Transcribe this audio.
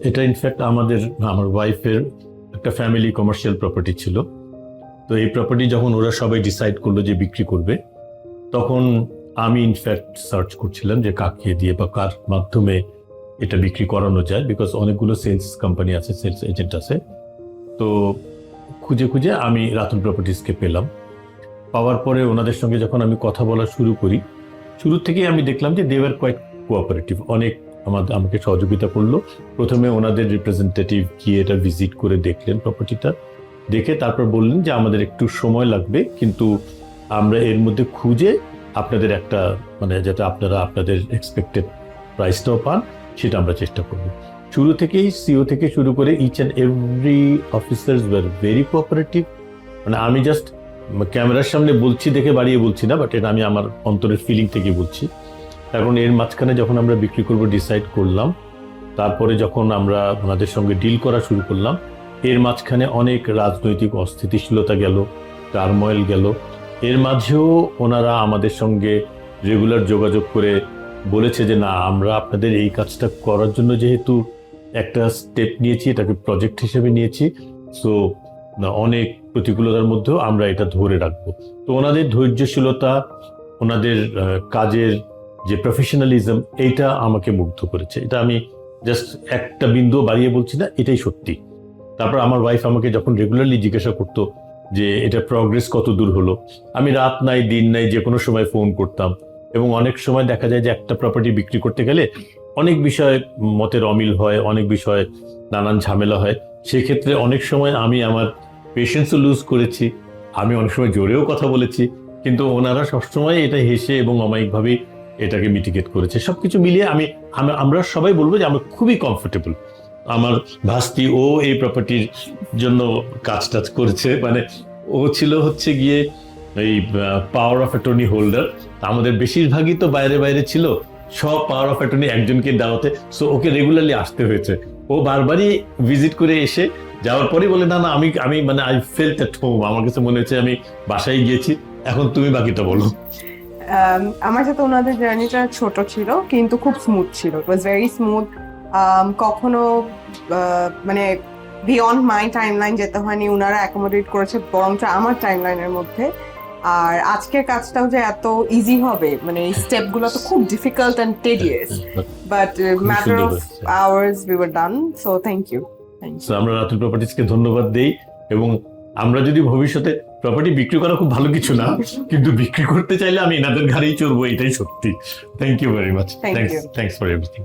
এটা ইনফ্যাক্ট আমার ওয়াইফের একটা ফ্যামিলি কমার্শিয়াল প্রপার্টি ছিল। তো এই প্রপার্টি যখন ওরা সবাই ডিসাইড করলো যে বিক্রি করবে, তখন আমি ইনফ্যাক্ট সার্চ করছিলাম যে কাকে দিয়ে বা কার মাধ্যমে এটা বিক্রি করানো যায়, বিকজ অনেকগুলো সেলস কোম্পানি আছে, সেলস এজেন্ট আছে। তো খুঁজে খুঁজে আমি রাতুল প্রপার্টিজকে পেলাম। পাওয়ার পরে ওনাদের সঙ্গে যখন আমি কথা বলা শুরু করি, শুরু থেকেই আমি দেখলাম যে দে ওয়ার কোয়াইট কোঅপারেটিভ, অনেক আমাকে সহযোগিতা করলো। প্রথমে ওনাদের রিপ্রেজেন্টেটিভ গিয়ে এটা ভিজিট করে দেখলেন প্রপার্টিটা, দেখে তারপর বললেন যে আমাদের একটু সময় লাগবে, কিন্তু আমরা এর মধ্যে খুঁজে আপনাদের একটা যাতে আপনারা আপনাদের এক্সপেক্টেড প্রাইসটাও পান সেটা আমরা চেষ্টা করব। শুরু থেকেই সিও থেকে শুরু করে each and every officers were very cooperative. আমি জাস্ট ক্যামেরার সামনে বলছি দেখে বাড়িয়ে বলছি না, বাট এটা আমি আমার অন্তরের ফিলিং থেকে বলছি। কারণ এর মাঝখানে যখন আমরা বিক্রি করব ডিসাইড করলাম, তারপরে যখন আমরা ওনাদের সঙ্গে ডিল করা শুরু করলাম, এর মাঝখানে অনেক রাজনৈতিক অস্থিতিশীলতা গেল, টার্ময়েল গেল। এর মাঝেও ওনারা আমাদের সঙ্গে রেগুলার যোগাযোগ করে বলেছে যে না, আমরা আপনাদের এই কাজটা করার জন্য যেহেতু একটা স্টেপ নিয়েছি, এটাকে প্রজেক্ট হিসেবে নিয়েছি, সো অনেক প্রতিকূলতার মধ্যেও আমরা এটা ধরে রাখবো। তো ওনাদের ধৈর্যশীলতা, ওনাদের কাজের যে প্রফেশনালিজম, এইটা আমাকে মুগ্ধ করেছে। এটা আমি জাস্ট একটা বিন্দু বাড়িয়ে বলছি না, এটাই সত্যি। তারপর আমার ওয়াইফ আমাকে যখন রেগুলারলি জিজ্ঞাসা করতো যে এটা প্রগ্রেস কত দূর হলো, আমি রাত নাই দিন নাই যে কোনো সময় ফোন করতাম। এবং অনেক সময় দেখা যায় যে একটা প্রপার্টি বিক্রি করতে গেলে অনেক বিষয় মতের অমিল হয়, অনেক বিষয় নানান ঝামেলা হয়। সেক্ষেত্রে অনেক সময় আমি আমার পেশেন্সও লুজ করেছি, আমি অনেক সময় জোরেও কথা বলেছি, কিন্তু ওনারা সবসময় এটা হেসে এবং অমায়িকভাবেই এটাকে মিটিগেট করেছে। সবকিছু মিলিয়ে আমরা সবাই বলবো যে আমরা খুবই কমফোর্টেবল। আমার ভাস্তি ও এই প্রপার্টির জন্য কাজ টাজ করেছে, ও ছিল হচ্ছে গিয়ে এই পাওয়ার অফ অ্যাটর্নি হোল্ডার। আমাদের বেশিরভাগই তো বাইরে বাইরে ছিল, সব পাওয়ার অফ অ্যাটর্নি একজনকে দেওয়াতে, সো ওকে রেগুলারলি আসতে হয়েছে। ও বারবারই ভিজিট করে এসে যাওয়ার পরই বলে না না, আমি আমি আই ফেল্ট এট হোম, আমার কাছে মনে হচ্ছে আমি বাসায় গিয়েছি। এখন তুমি বাকিটা বলো। আমার সাথে ওনাদের জার্নিটা ছোট ছিল কিন্তু খুব স্মুথ ছিল, ইট ওয়াজ ভেরি স্মুথ। কখনো বিয়ন্ড মাই টাইমলাইন যেতে হয়নি, ওনারা অ্যাকোমোডেট করেছে বরঞ্চ আমার টাইমলাইনের মধ্যে। আর আজকের কাজটাও যে এত ইজি হবে, এই স্টেপগুলো তো খুব difficult and tedious, but matter of hours we were done. So thank you. আমরা রাতুল প্রপার্টিজকে ধন্যবাদ দেই। এবং আমরা যদি ভবিষ্যতে, প্রপার্টি বিক্রি করা খুব ভালো কিছু না, কিন্তু বিক্রি করতে চাইলে আমি এনাদের ঘাড়েই চড়বো, এটাই সত্যি। Thank you very much. Thanks for everything.